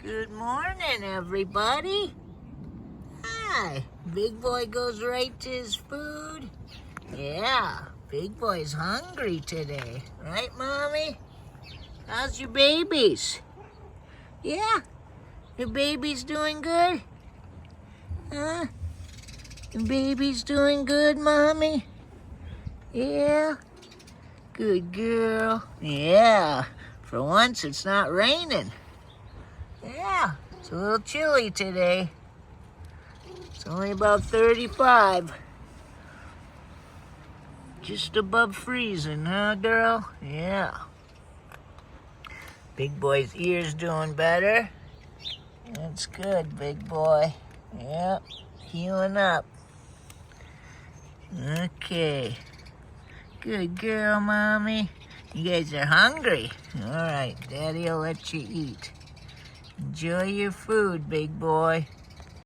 Good morning, everybody. Hi. Big Boy goes right to his food. Yeah, Big Boy's hungry today. Right, Mommy? How's your babies? Yeah? Your baby's doing good? Huh? Your baby's doing good, Mommy? Yeah? Good girl. Yeah. For once, it's not raining. Yeah, it's a little chilly today. It's only about 35. Just above freezing, huh, girl? Yeah. Big Boy's ear's doing better. That's good, Big Boy. Yep, healing up. Okay. Good girl, Mommy. You guys are hungry. All right, Daddy'll let you eat. Enjoy your food, Big Boy.